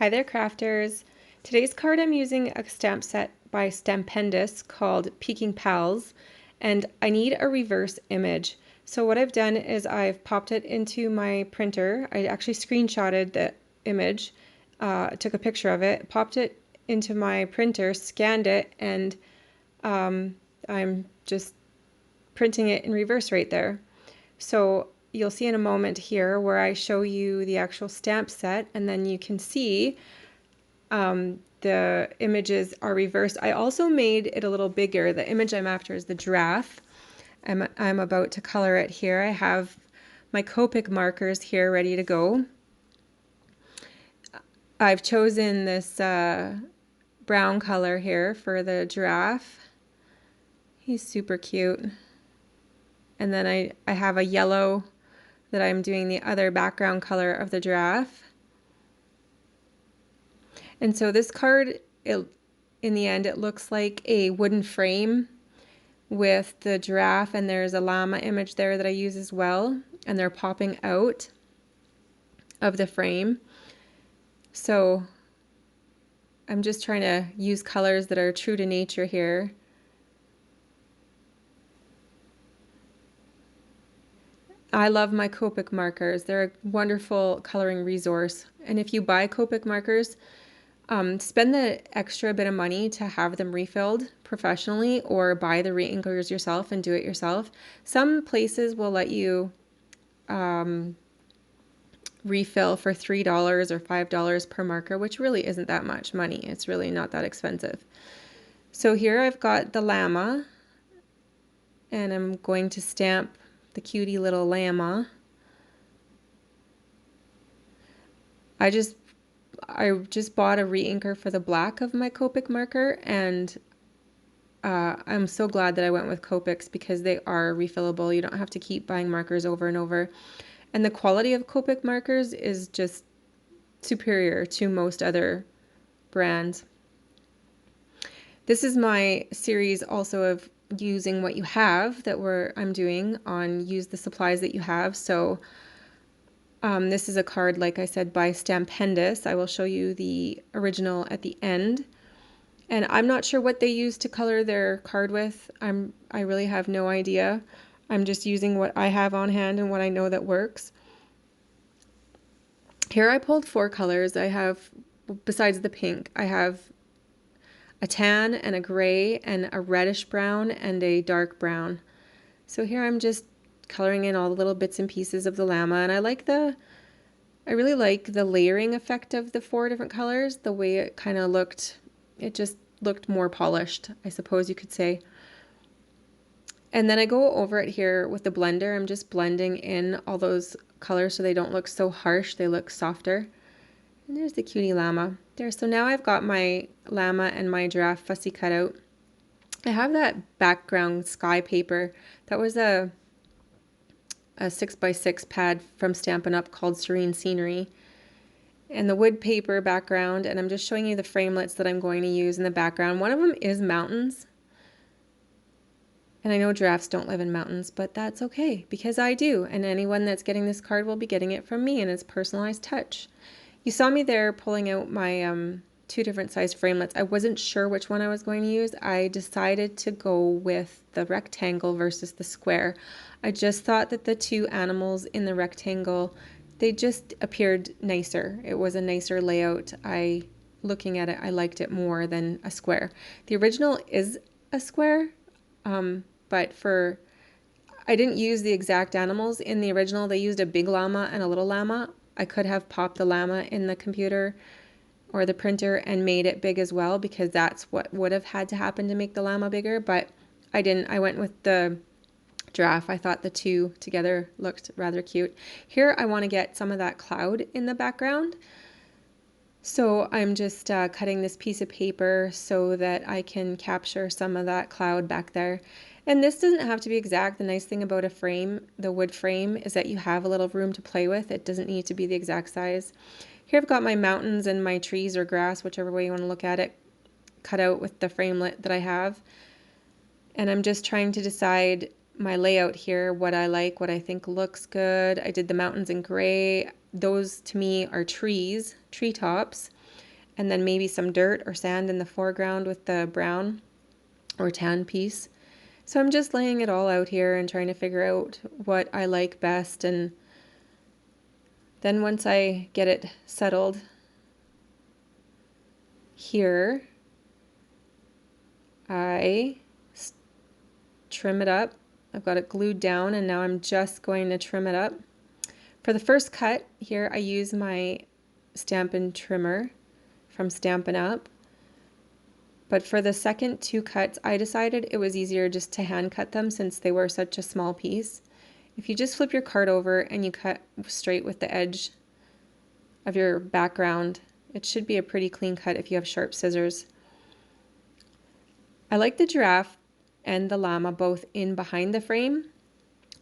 Hi there, crafters. Today's card I'm using a stamp set by Stampendous called Peeking Pals, and I need a reverse image. So what I've done is I've popped it into my printer. I actually screenshotted the image, took a picture of it, popped it into my printer, scanned it, and I'm just printing it in reverse right there. So you'll see in a moment here where I show you the actual stamp set, and then you can see the images are reversed. I also made it a little bigger. The image I'm after is the giraffe. I'm about to color it here. I have my Copic markers here ready to go. I've chosen this brown color here for the giraffe. He's super cute. And then I have a yellow that I'm doing the other background color of the giraffe. And so this card, in the end, it looks like a wooden frame with the giraffe, and there's a llama image there that I use as well, and they're popping out of the frame. So I'm just trying to use colors that are true to nature here. I love my Copic markers. They're a wonderful coloring resource. And if you buy Copic markers, spend the extra bit of money to have them refilled professionally, or buy the reinkers yourself and do it yourself. Some places will let you refill for $3 or $5 per marker, which really isn't that much money. It's really not that expensive. So here I've got the llama, and I'm going to stamp the cutie little llama. I just bought a reinker for the black of my Copic marker, and I'm so glad that I went with Copics because they are refillable. You don't have to keep buying markers over and over. And the quality of Copic markers is just superior to most other brands. This is my series also of using what you have that I'm doing on use the supplies that you have. So this is a card, like I said, by Stampendous. I will show you the original at the end. And I'm not sure what they use to color their card with. I really have no idea. I'm just using what I have on hand and what I know that works. Here I pulled 4 colors. I have, besides the pink, I have a tan and a gray and a reddish brown and a dark brown. So here I'm just coloring in all the little bits and pieces of the llama, and I really like the layering effect of the 4 different colors, the way it kind of looked. It just looked more polished, I suppose you could say. And then I go over it here with the blender. I'm just blending in all those colors so they don't look so harsh, they look softer. And there's the cutie llama there. So now I've got my llama and my giraffe fussy cut out. I have that background sky paper. That was a 6x6 pad from Stampin' Up called Serene Scenery. And the wood paper background, and I'm just showing you the framelits that I'm going to use in the background. One of them is mountains. And I know giraffes don't live in mountains, but that's okay because I do. And anyone that's getting this card will be getting it from me, and it's personalized touch. You saw me there pulling out my 2 different size framelits. I wasn't sure which one I was going to use. I decided to go with the rectangle versus the square. I just thought that the 2 animals in the rectangle, they just appeared nicer. It was a nicer layout. Looking at it, I liked it more than a square. The original is a square, but I didn't use the exact animals. In the original, they used a big llama and a little llama. I could have popped the llama in the computer or the printer and made it big as well, because that's what would have had to happen to make the llama bigger, but I didn't. I went with the giraffe. I thought the 2 together looked rather cute. Here I want to get some of that cloud in the background. So I'm just cutting this piece of paper so that I can capture some of that cloud back there. And this doesn't have to be exact. The nice thing about a frame, the wood frame, is that you have a little room to play with. It doesn't need to be the exact size. Here I've got my mountains and my trees or grass, whichever way you want to look at it, cut out with the framelit that I have. And I'm just trying to decide my layout here, what I like, what I think looks good. I did the mountains in gray. Those to me are trees, treetops. and then maybe some dirt or sand in the foreground with the brown or tan piece. So I'm just laying it all out here and trying to figure out what I like best, and then once I get it settled here, I trim it up. I've got it glued down and now I'm just going to trim it up. For the first cut here, I use my Stampin trimmer from Stampin' Up. But for the second two cuts, I decided it was easier just to hand cut them since they were such a small piece. If you just flip your card over and you cut straight with the edge of your background, it should be a pretty clean cut if you have sharp scissors. I like the giraffe and the llama both in behind the frame.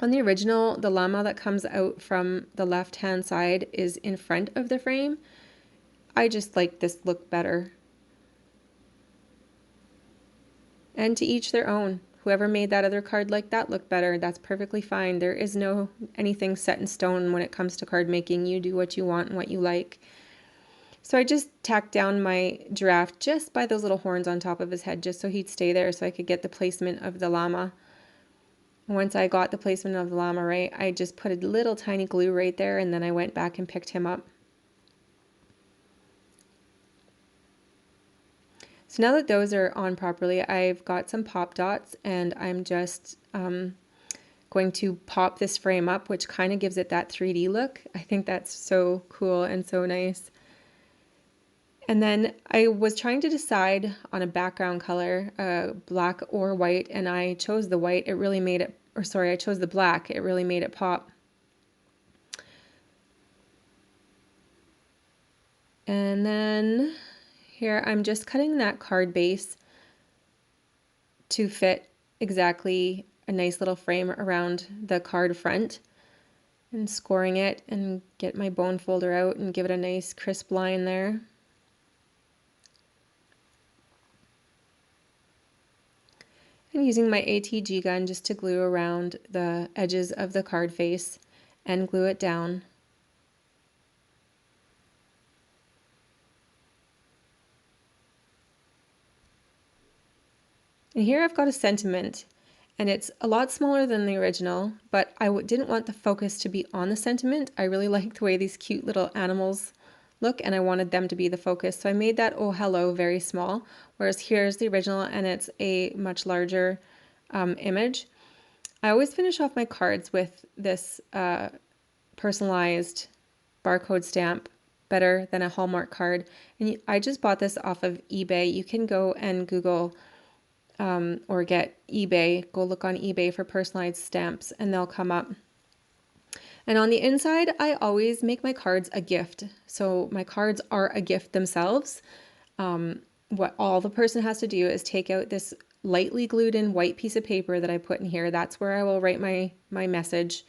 On the original, the llama that comes out from the left-hand side is in front of the frame. I just like this look better. And to each their own. Whoever made that other card like that look better, that's perfectly fine. There is no anything set in stone when it comes to card making. You do what you want and what you like. So I just tacked down my giraffe just by those little horns on top of his head, just so he'd stay there so I could get the placement of the llama. Once I got the placement of the llama right, I just put a little tiny glue right there, and then I went back and picked him up. So now that those are on properly, I've got some pop dots, and I'm just going to pop this frame up, which kind of gives it that 3D look. I think that's so cool and so nice. And then I was trying to decide on a background color, black or white, and I chose the white. It really made it, or sorry, I chose the black. It really made it pop. And then here I'm just cutting that card base to fit exactly a nice little frame around the card front, and scoring it and get my bone folder out and give it a nice crisp line there. And using my ATG gun just to glue around the edges of the card face and glue it down. And here I've got a sentiment, and it's a lot smaller than the original, but I didn't want the focus to be on the sentiment. I really like the way these cute little animals look, and I wanted them to be the focus. So I made that "Oh Hello" very small, whereas here's the original and it's a much larger image. I always finish off my cards with this personalized barcode stamp, better than a Hallmark card. And I just bought this off of eBay. You can go and Google or get eBay, go look on eBay for personalized stamps and they'll come up. And on the inside, I always make my cards a gift. So my cards are a gift themselves. What all the person has to do is take out this lightly glued in white piece of paper that I put in here. That's where I will write my message.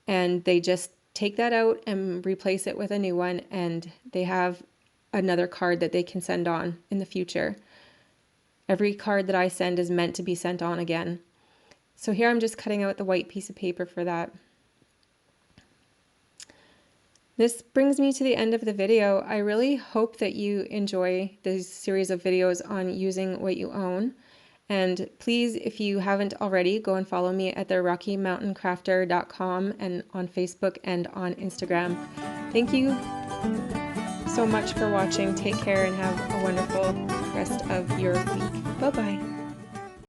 And they just take that out and replace it with a new one, and they have another card that they can send on in the future. Every card that I send is meant to be sent on again. So here I'm just cutting out the white piece of paper for that. This brings me to the end of the video. I really hope that you enjoy this series of videos on using what you own. And please, if you haven't already, go and follow me at therockymountainCrafter.com and on Facebook and on Instagram. Thank you so much for watching. Take care and have a wonderful rest of your week. Bye-bye.